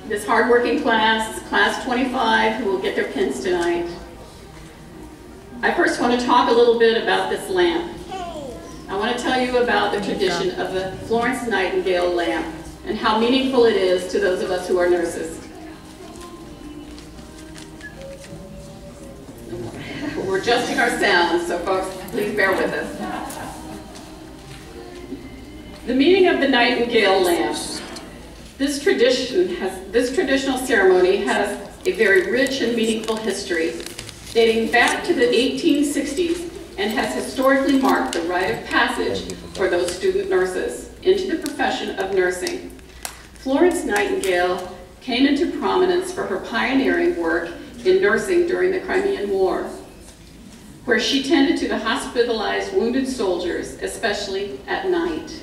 This hardworking class, class 25, who will get their pins tonight. I first want to talk a little bit about this lamp. I want to tell you about the tradition of the Florence Nightingale lamp and how meaningful it is to those of us who are nurses. We're adjusting our sounds, so folks, please bear with us. The meaning of the Nightingale lamp. This traditional ceremony has a very rich and meaningful history, dating back to the 1860s, and has historically marked the rite of passage for those student nurses into the profession of nursing. Florence Nightingale came into prominence for her pioneering work in nursing during the Crimean War, where she tended to the hospitalized wounded soldiers, especially at night,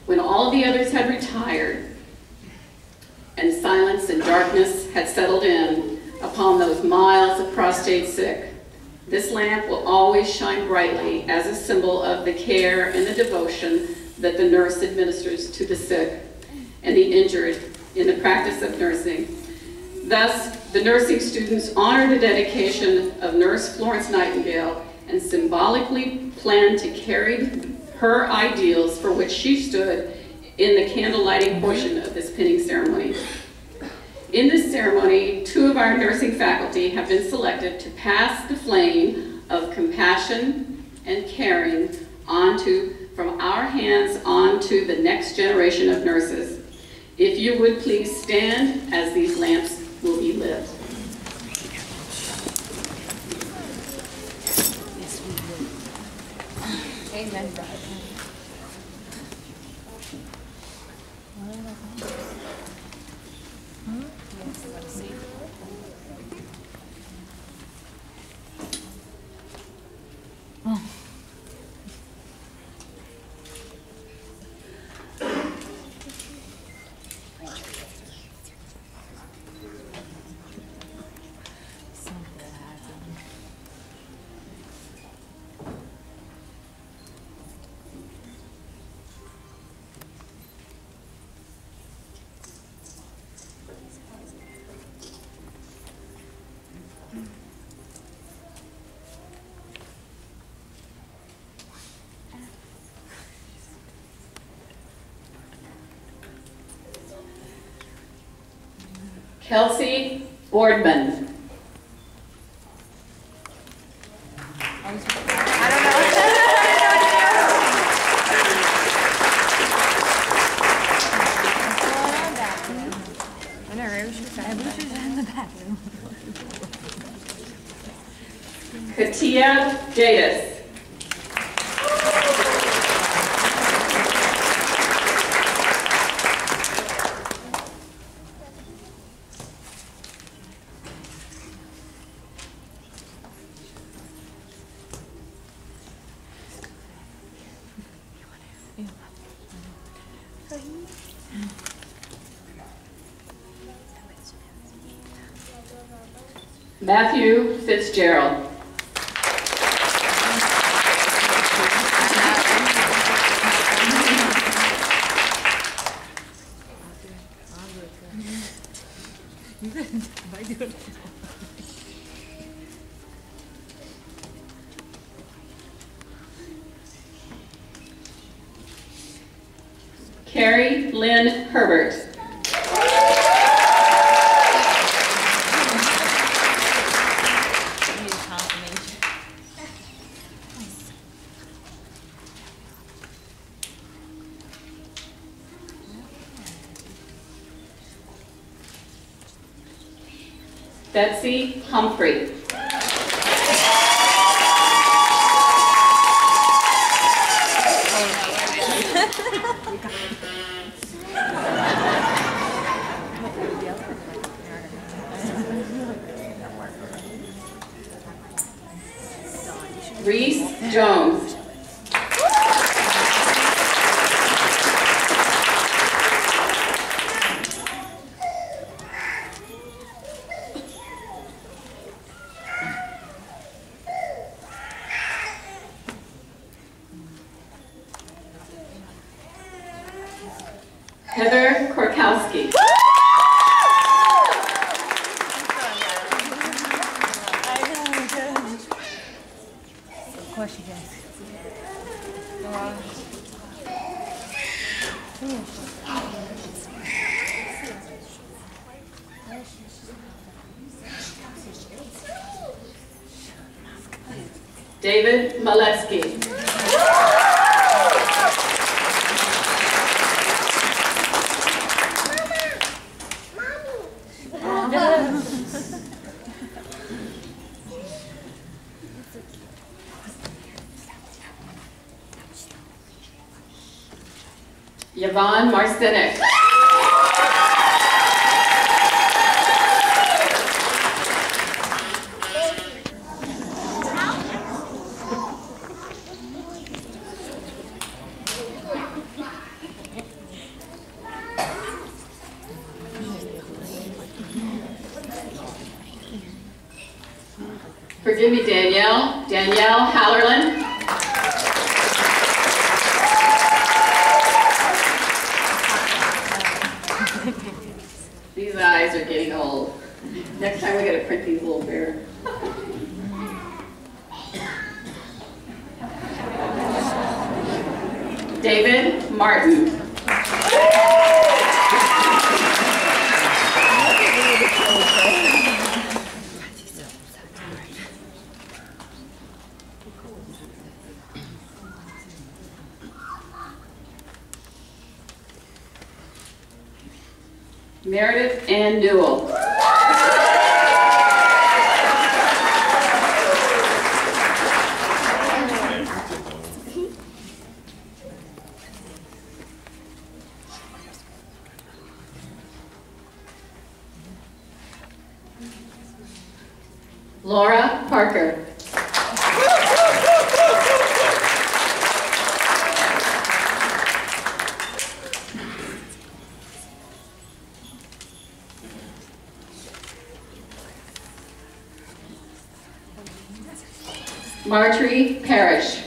when all the others had retired and silence and darkness had settled in upon those miles of prostrate sick. This lamp will always shine brightly as a symbol of the care and the devotion that the nurse administers to the sick and the injured in the practice of nursing. Thus, the nursing students honor the dedication of Nurse Florence Nightingale and symbolically plan to carry her ideals for which she stood in the candle lighting portion of this pinning ceremony. In this ceremony, 2 of our nursing faculty have been selected to pass the flame of compassion and caring from our hands on to the next generation of nurses. If you would please stand as these lamps will be lit. Amen, brother. Kelsey Boardman. Katia Jadis. Matthew Fitzgerald. Carrie Lynn Herbert. Betsy Humphrey. Reese Jones. Heather Korkowski. Of course she does. David Maletsky. Yvonne Marcinek. Forgive me, Danielle Hallerland. These eyes are getting old. Next time we gotta print these a little bigger. David Martin. Meredith Ann Newell. Laura Parker. Marjorie Parrish.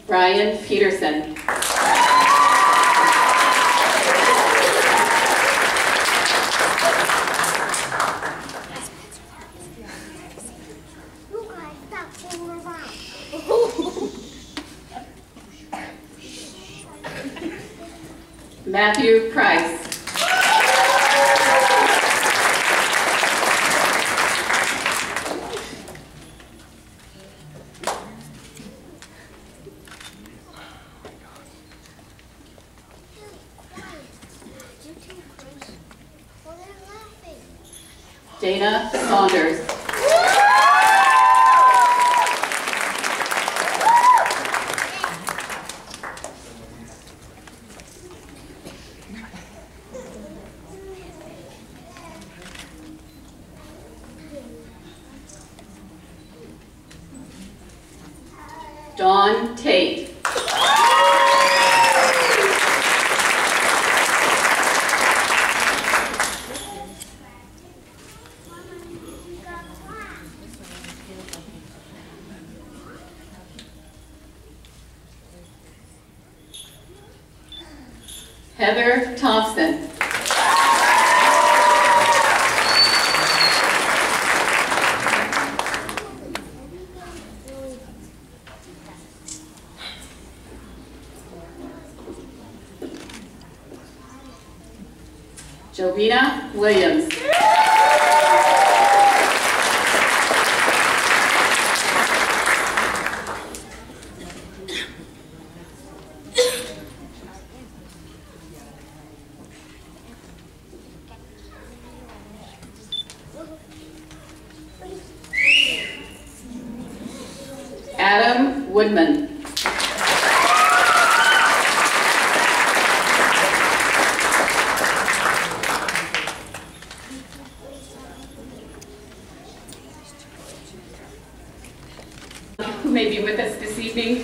Brian Peterson. Matthew Price. Dana Saunders. Dawn Tate. Heather Thompson. Jovina Williams. Adam Woodman. Who may be with us this evening,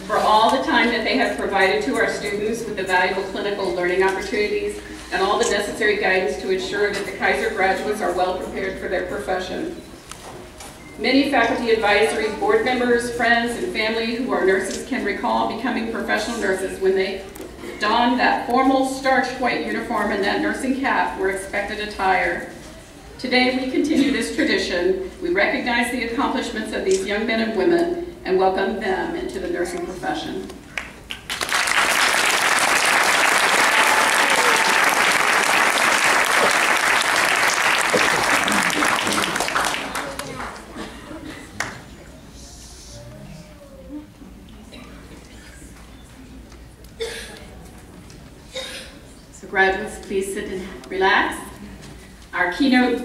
for all the time that they have provided to our students with the valuable clinical learning opportunities and all the necessary guidance to ensure that the Keiser graduates are well prepared for their profession. Many faculty advisory board members, friends, and family who are nurses can recall becoming professional nurses when they donned that formal starched white uniform and that nursing cap were expected attire. Today we continue this tradition. We recognize the accomplishments of these young men and women and welcome them into the nursing profession. So graduates, please sit and relax. Our keynote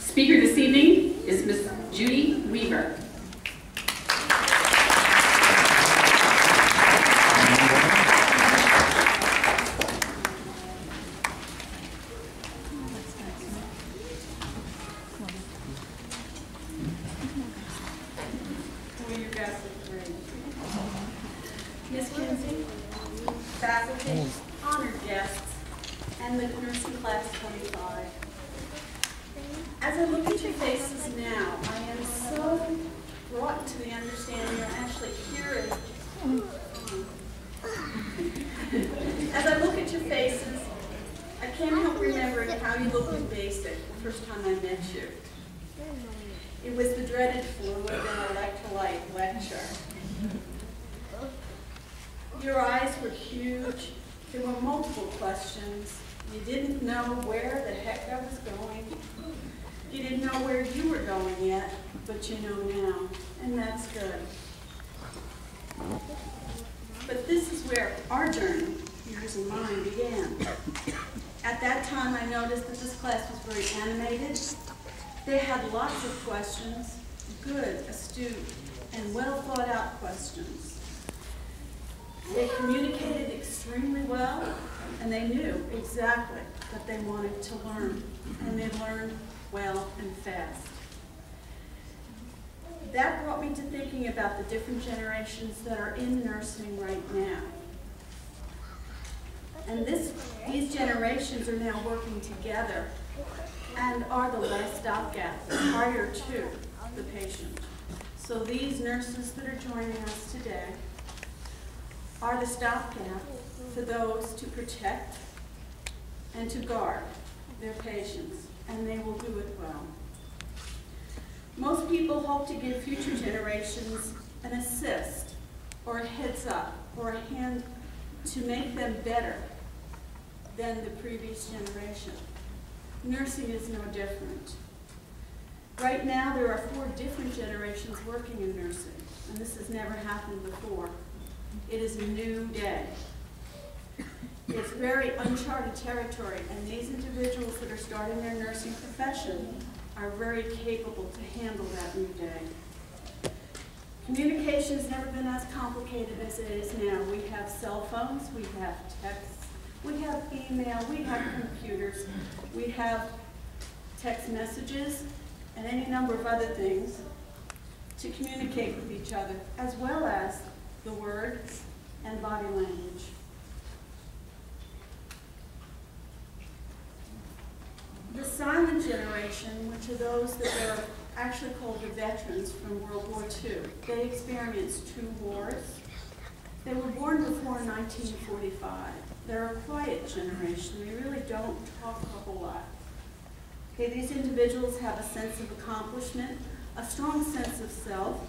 speaker this evening is Ms. Judy Weaver. Ms. Kinsey, faculty, honored guests, and the nursing class 25. As I look at your faces now, I am so brought to the understanding or actually hearing. As I look at your faces, I can't help remembering how you looked in basic the first time I met you. It was the dreaded fluid and electrolyte lecture. Your eyes were huge. There were multiple questions. You didn't know where the heck I was going. You didn't know where you were going yet, but you know now, and that's good. But this is where our journey, yours and mine, began. At that time, I noticed that this class was very animated. They had lots of questions, good, astute, and well thought out questions. They communicated extremely well, and they knew exactly what they wanted to learn, and they learned well and fast. That brought me to thinking about the different generations that are in nursing right now. And these generations are now working together and are the last stopgap prior to the patient. So these nurses that are joining us today are the stopgap for those to protect and to guard their patients, and they will do it well. Most people hope to give future generations an assist or a heads up or a hand to make them better than the previous generation. Nursing is no different. Right now there are 4 different generations working in nursing, and this has never happened before. It is a new day. It's very uncharted territory, and these individuals that are starting their nursing profession are very capable to handle that new day. Communication has never been as complicated as it is now. We have cell phones, we have texts, we have email, we have computers, we have text messages, and any number of other things. to communicate with each other, as well as the words and body language. The silent generation, which are those that are actually called the veterans from World War II, they experienced 2 wars. They were born before 1945. They're a quiet generation. They really don't talk a whole lot. Okay, these individuals have a sense of accomplishment, a strong sense of self.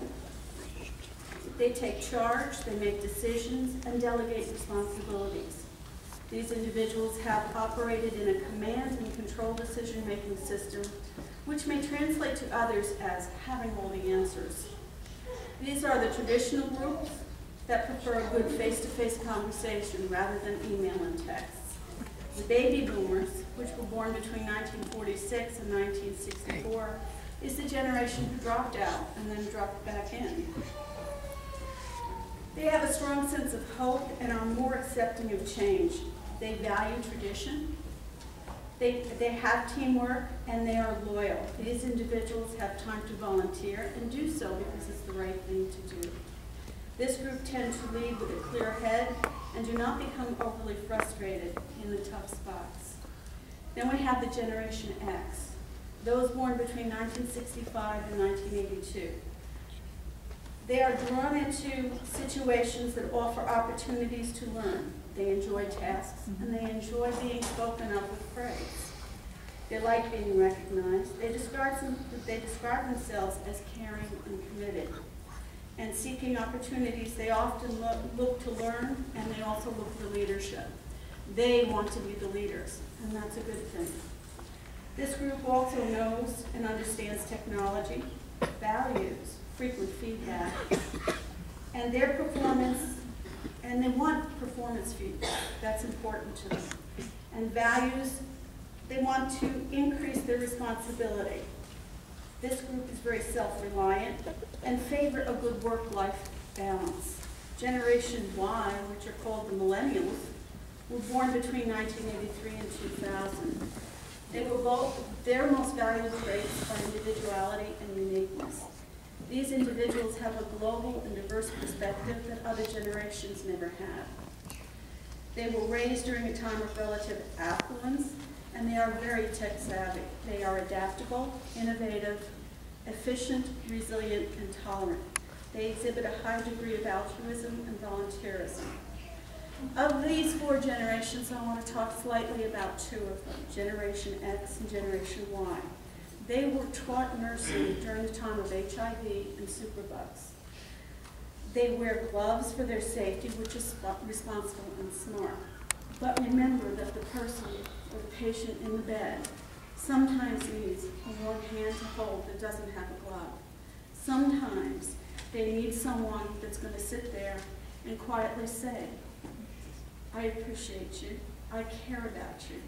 They take charge, they make decisions, and delegate responsibilities. These individuals have operated in a command and control decision-making system, which may translate to others as having all the answers. These are the traditional groups that prefer a good face-to-face conversation rather than email and texts. The baby boomers, which were born between 1946 and 1964, is the generation who dropped out and then dropped back in. They have a strong sense of hope and are more accepting of change. They value tradition, they have teamwork, and they are loyal. These individuals have time to volunteer and do so because it's the right thing to do. This group tends to lead with a clear head and do not become overly frustrated in the tough spots. Then we have the Generation X, those born between 1965 and 1982. They are drawn into situations that offer opportunities to learn. They enjoy tasks, and they enjoy being spoken of with praise. They like being recognized. They describe themselves as caring and committed. And seeking opportunities, they often look to learn, and they also look for leadership. They want to be the leaders, and that's a good thing. This group also knows and understands technology, values frequent feedback, and their performance, and they want performance feedback. That's important to them. And values, they want to increase their responsibility. This group is very self-reliant and favor a good work-life balance. Generation Y, which are called the millennials, were born between 1983 and 2000. Their most valuable traits are individuality and uniqueness. These individuals have a global and diverse perspective that other generations never had. They were raised during a time of relative affluence, and they are very tech savvy. They are adaptable, innovative, efficient, resilient, and tolerant. They exhibit a high degree of altruism and volunteerism. Of these 4 generations, I want to talk slightly about 2 of them, Generation X and Generation Y. They were taught nursing during the time of HIV and superbugs. They wear gloves for their safety, which is responsible and smart. But remember that the person or the patient in the bed sometimes needs a warm hand to hold that doesn't have a glove. Sometimes they need someone that's going to sit there and quietly say, I appreciate you, I care about you,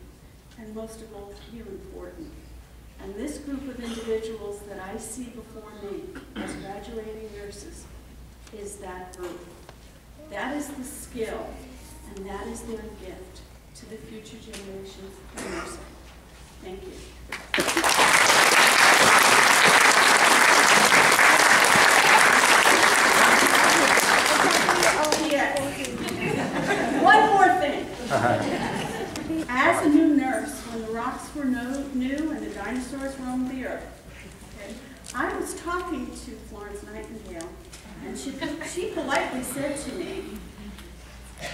and most of all, you're important. And this group of individuals that I see before me as graduating nurses is that group. That is the skill, and that is their gift to the future generations of nursing. Thank you. Yes. One more thing. As a new nurse, when the rocks were new and the dinosaurs roamed the earth, okay, I was talking to Florence Nightingale, and she politely said to me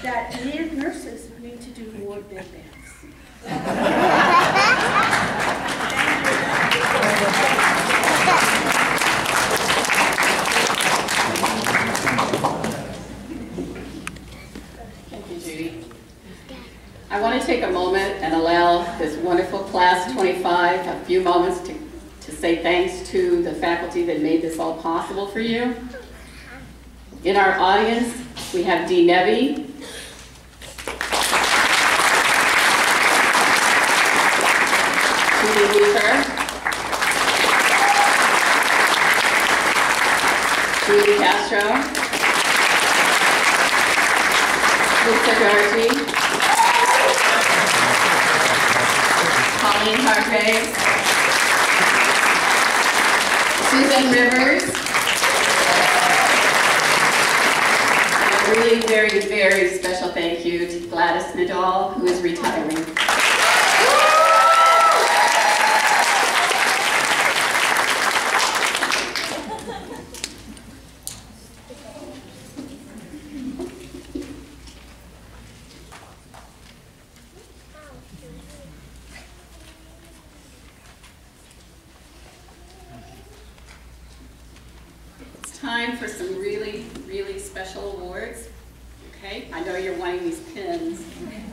that nurses need to do more bed baths. Thank you, Judy. I want to take a moment and allow this wonderful class 25 a few moments to say thanks to the faculty that made this all possible for you. In our audience, we have Dee Nevy, Judy Weaver, Julie Castro, Lisa Doherty, Colleen Hargraves, Susan Rivers, really very, very special thank you to Gladys Nadal, who is retiring. Time for some really, really special awards. Okay, I know you're wanting these pins.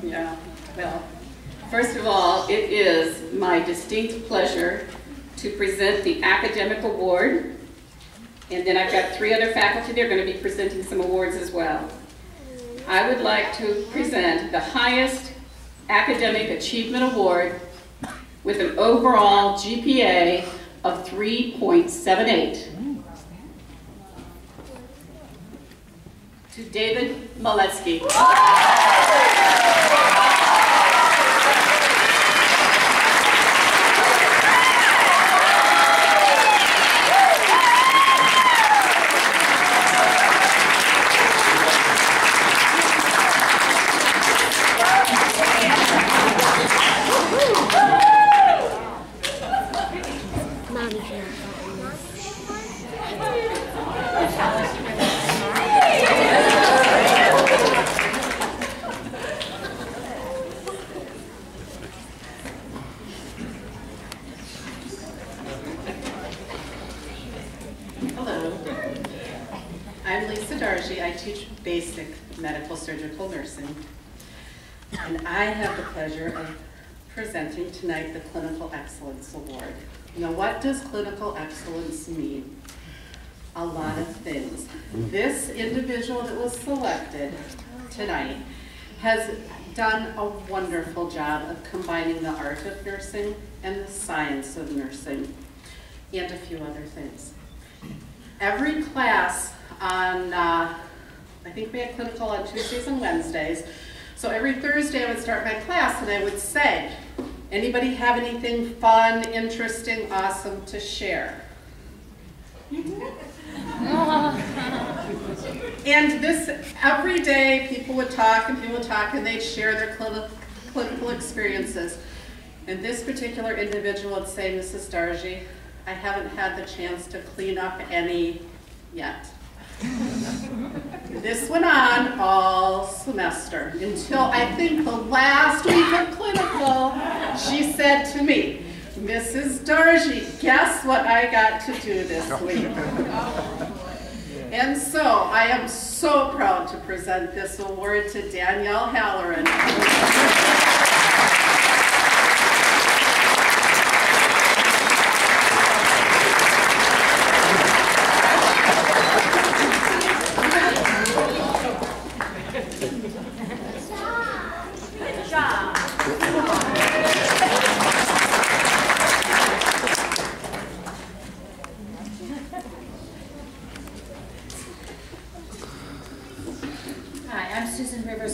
Yeah, well, first of all, it is my distinct pleasure to present the academic award. And then I've got 3 other faculty that are going to be presenting some awards as well. I would like to present the highest academic achievement award with an overall GPA of 3.78. To David Maletsky. I teach basic medical surgical nursing, and I have the pleasure of presenting tonight the Clinical Excellence Award. Now, what does clinical excellence mean? A lot of things. This individual that was selected tonight has done a wonderful job of combining the art of nursing and the science of nursing, and a few other things. Every class on, I think we had clinical on Tuesdays and Wednesdays, so every Thursday I would start my class and I would say, anybody have anything fun, interesting, awesome to share? And this, every day people would talk and they'd share their clinical experiences. And this particular individual would say, Mrs. Dargy, I haven't had the chance to clean up any yet. This went on all semester until I think the last week of clinical, she said to me, Mrs. Dargy, guess what I got to do this week? And so I am so proud to present this award to Danielle Halloran.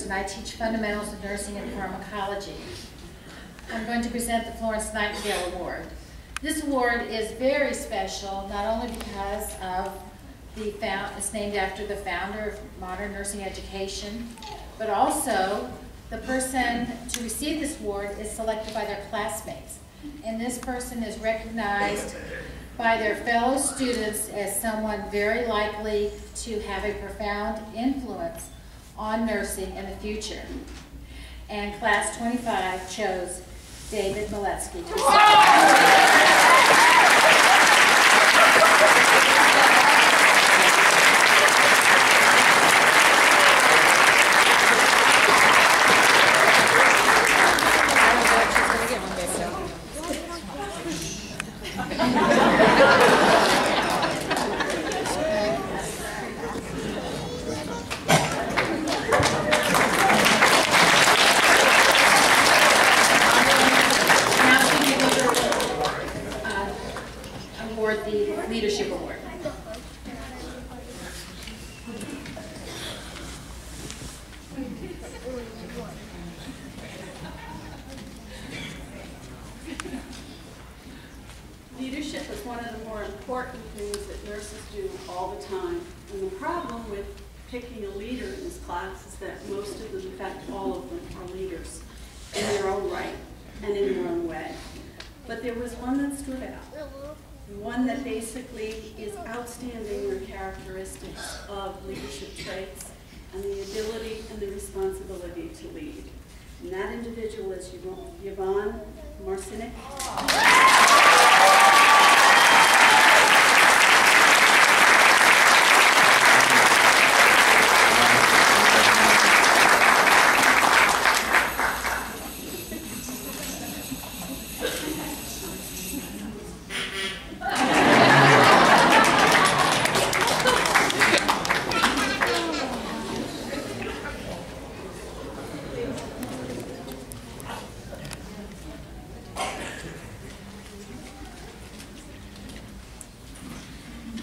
And I teach fundamentals of nursing and pharmacology. I'm going to present the Florence Nightingale Award. This award is very special, not only because of it's named after the founder of modern nursing education, but also the person to receive this award is selected by their classmates. And this person is recognized by their fellow students as someone very likely to have a profound influence on nursing in the future. And class 25 chose David Maletsky to Leadership Award. Leadership is one of the more important things that nurses do all the time. And the problem with picking a leader in this class is that most of them, in fact, all of them are leaders in their own right and in their own way. But there was one that stood out, one that basically is outstanding in the characteristics of leadership traits and the ability and the responsibility to lead. And that individual is Yvonne Marcinic.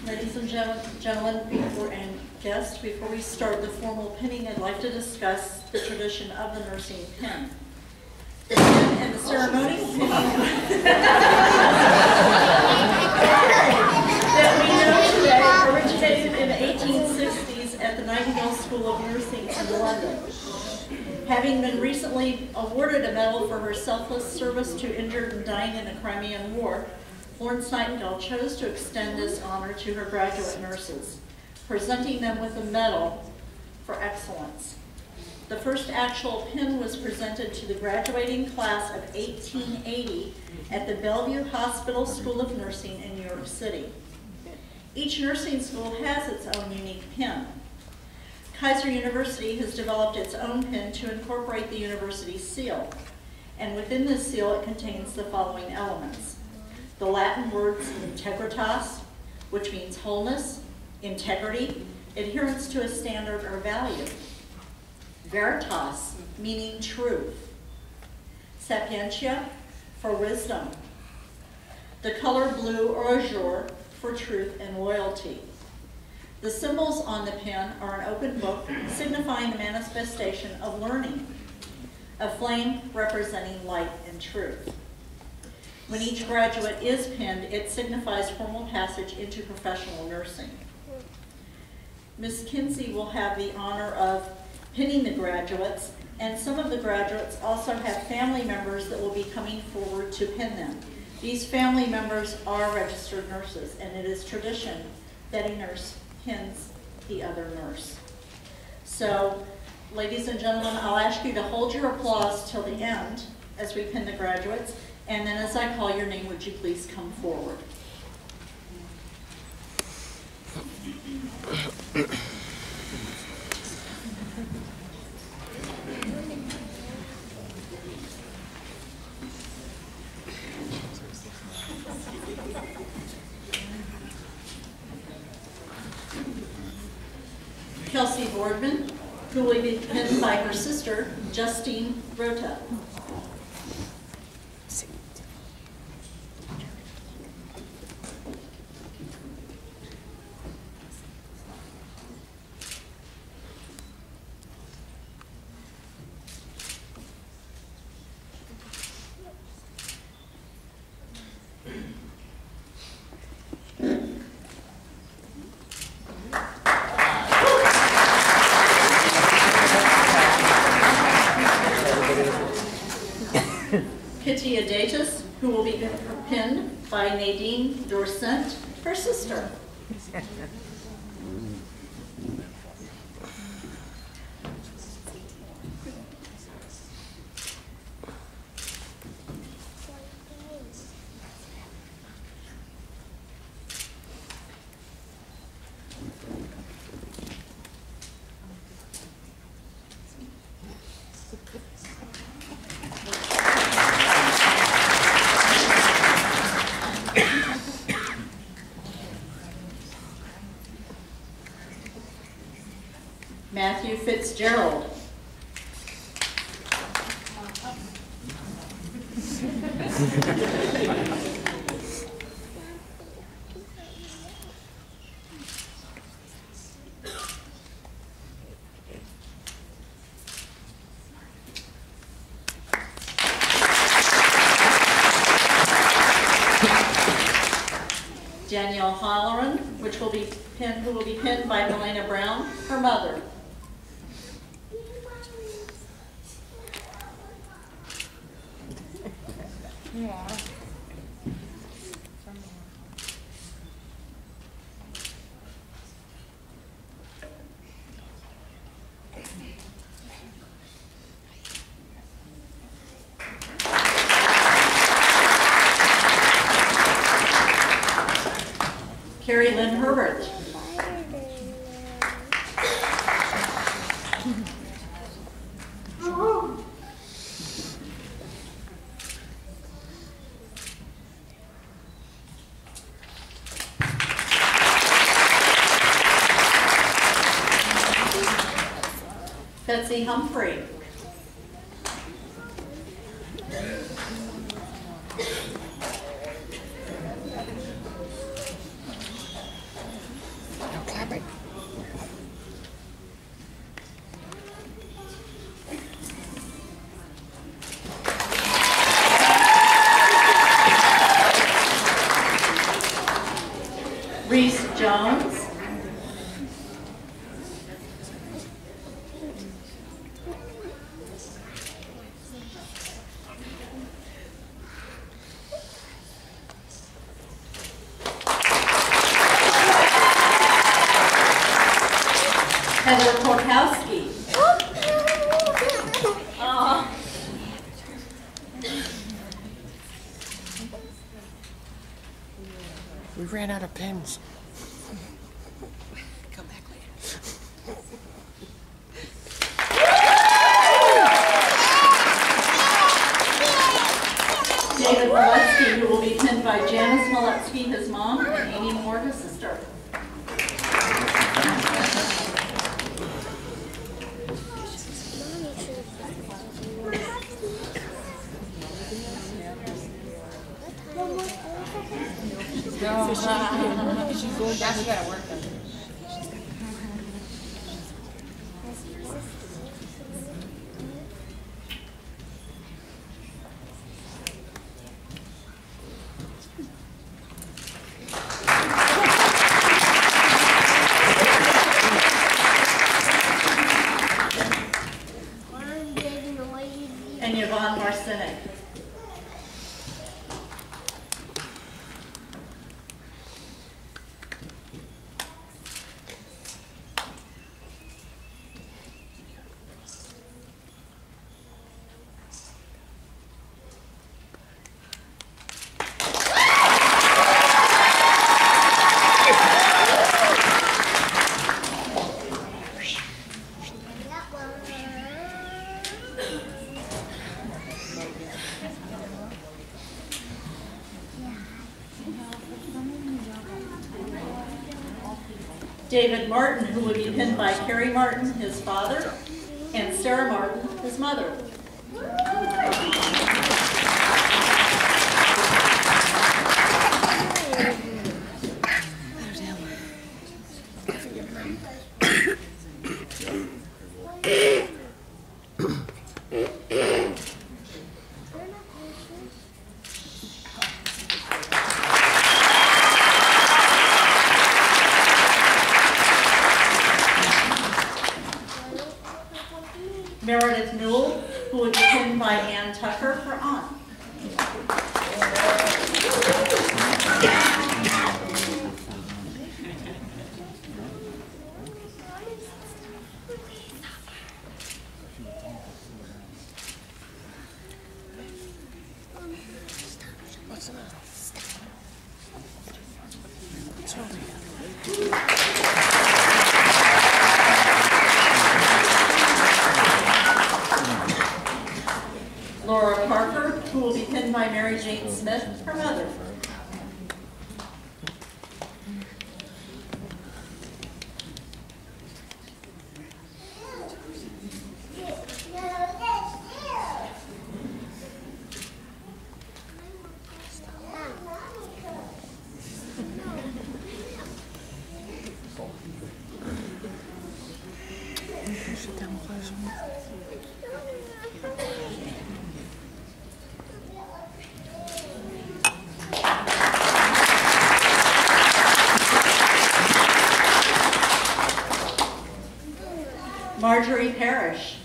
Ladies and gentlemen, and guests, before we start the formal pinning, I'd like to discuss the tradition of the nursing pin. The pin and the ceremony that we know today originated in the 1860s at the Nightingale School of Nursing in London. Having been recently awarded a medal for her selfless service to injured and dying in the Crimean War, Florence Nightingale chose to extend this honor to her graduate nurses, presenting them with a medal for excellence. The first actual pin was presented to the graduating class of 1880 at the Bellevue Hospital School of Nursing in New York City. Each nursing school has its own unique pin. Keiser University has developed its own pin to incorporate the university seal, and within this seal it contains the following elements. The Latin words integritas, which means wholeness, integrity, adherence to a standard or value. Veritas, meaning truth. Sapientia, for wisdom. The color blue or azure, for truth and loyalty. The symbols on the pin are an open book signifying the manifestation of learning. A flame representing light and truth. When each graduate is pinned, it signifies formal passage into professional nursing. Ms. Kinsey will have the honor of pinning the graduates, and some of the graduates also have family members that will be coming forward to pin them. These family members are registered nurses, and it is tradition that a nurse pins the other nurse. So, ladies and gentlemen, I'll ask you to hold your applause till the end as we pin the graduates. And then as I call your name, would you please come forward? Kelsey Boardman, who will be pinned by her sister, Justine Rota. Who will be pinned by Nadine Dorcent, her sister. Matthew Fitzgerald. Danielle Holleran, who will be pinned by Helena Brown, her mother. Carrie Lynn Herbert. Betsy Humphrey. Reese Jones. Heather Korkowski. We ran out of pens. Come back later. David Moletsky, who will be pinned by Janice Moletsky, his mom, and Amy Moore, his sister. Now she gotta work them. And Yvonne Marcinek. David Martin, who would be pinned by Carrie Martin, his father, and Sarah Martin, his mother. Meredith Newell, who would be pinned by Ann Tucker, her aunt. What's the matter? Laura Parker, who will be pinned by Mary Jane Smith, her mother. Marjorie Parrish.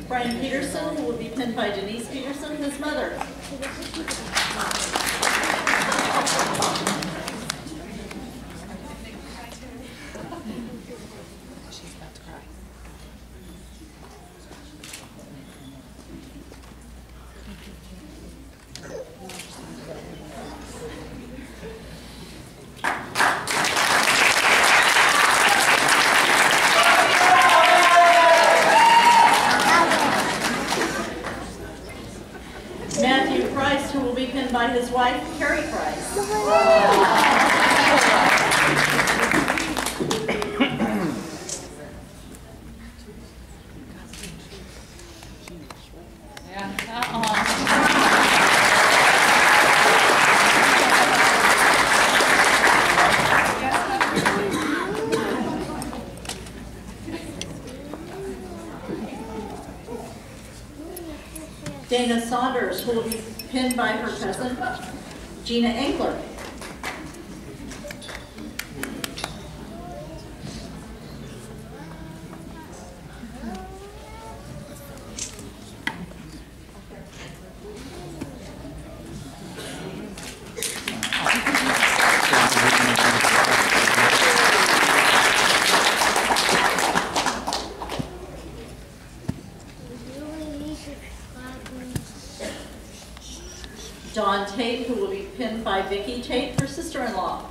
Brian Peterson, who will be pinned by Denise Peterson, his mother. Matthew Price, who will be pinned by his wife, Carrie Price. Dana Saunders, who will be pinned by her cousin, Gina Engler. Dawn Tate, who will be pinned by Vicki Tate, her sister-in-law.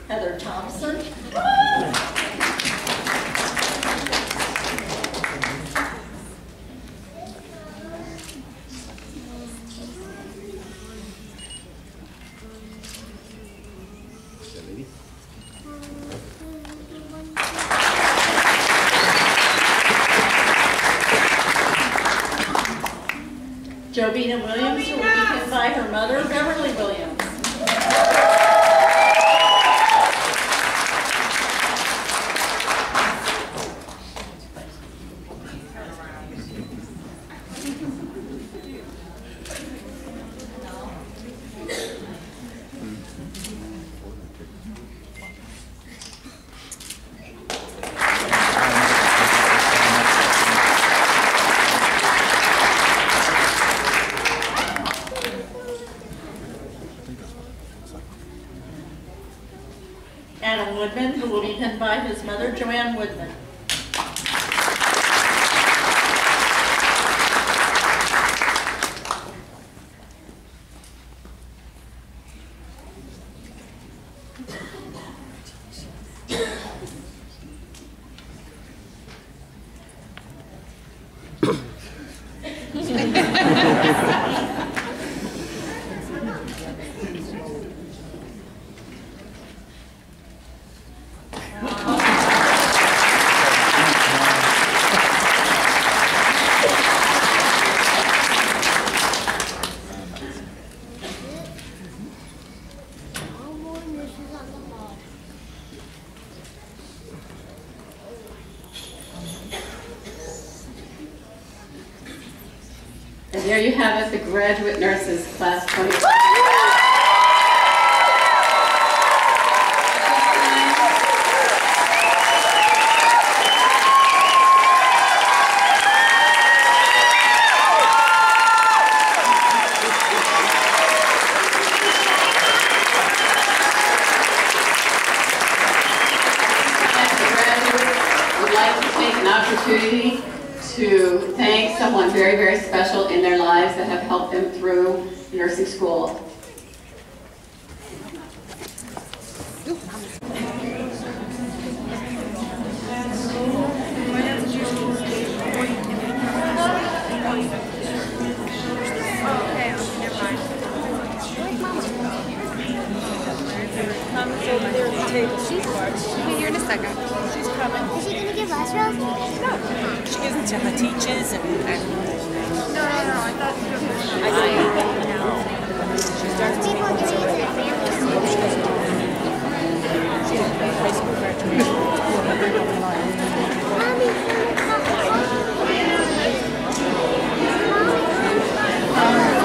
Heather Thompson. Jobina Williams, who will be pinned by her mother, Beverly Williams. Adam Woodman, who will be pinned by his mother, Joanne Woodman. And there you have it, the graduate nurses, class 25. take an opportunity to thank someone very, very special in their lives that have helped them through nursing school. She'll be here in a second. She's coming. Is she gonna give us roses? No. She gives it to her teachers and. No. I thought she was. I see. She starts people giving it to their families. She has high school graduation.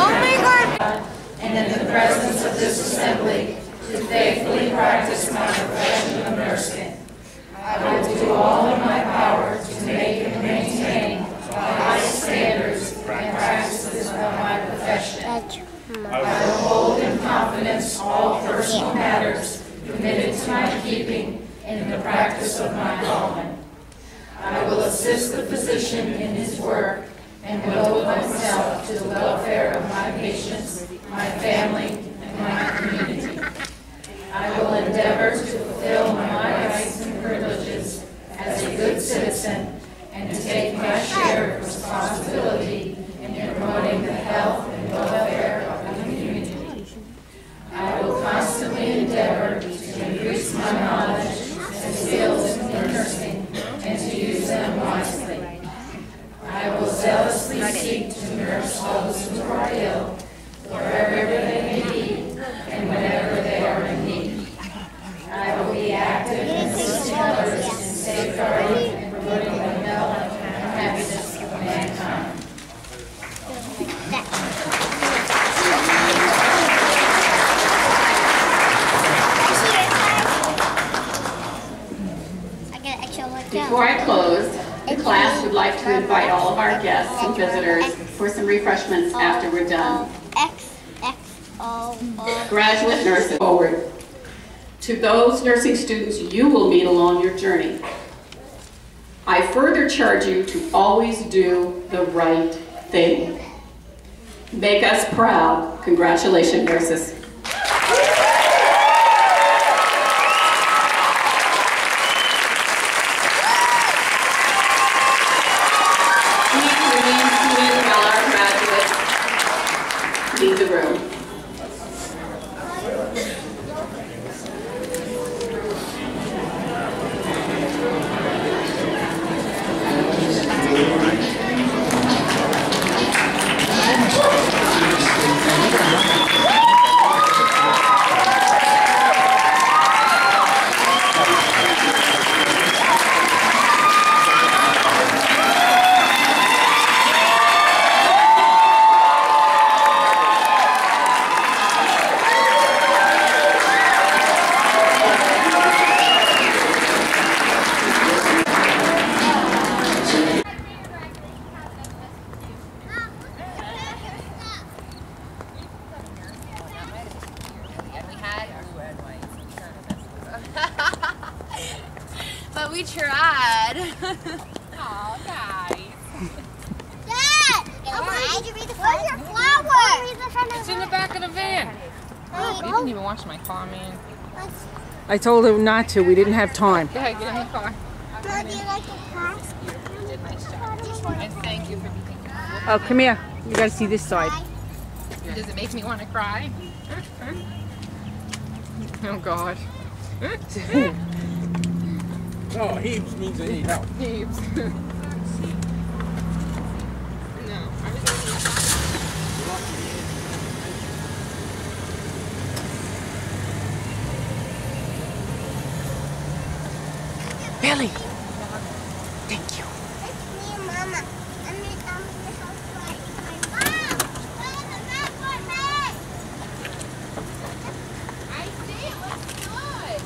Oh my God! And in the presence of this assembly, to faithfully practice my profession of nursing. I will do all in my power to make and maintain the high standards and practices of my profession. I will hold in confidence all personal matters committed to my keeping in the practice of my calling. I will assist the physician in his work and devote myself to the welfare of my patients, my family, and my community. I will endeavor to fulfill my rights and privileges as a good citizen and to take my share of responsibility in promoting the health and welfare of the community. I will constantly endeavor to increase my knowledge and skills in nursing and to use them wisely. I will zealously seek to nurse those who are ill, wherever they may be, and whenever they are in need. I will be active in assisting others in safeguarding and promoting the health and happiness of mankind. Before I close, the class would like to invite all of our guests and visitors for some refreshments after we're done. Graduate nurses, forward. To those nursing students you will meet along your journey, I further charge you to always do the right thing. Make us proud. Congratulations, nurses. Please remain seated while our graduates leave the room. But we tried. Oh, nice. Dad! Why did you read the front? Where's your flower? It's in the back of the van. Oh, You didn't even wash my car, man. I told her not to. We didn't have time. Go ahead, get in the car. Mom, do you like the class? You did a nice job. And thank you for being here. Oh, come here. You got to see this side. Does it make me want to cry? Oh, God. Oh, heaps means they need help. Heaps. No. Billy. Thank you. It's me and Mama. I'm in the house right. Mom! Where's the map for me? I see it. Looks good.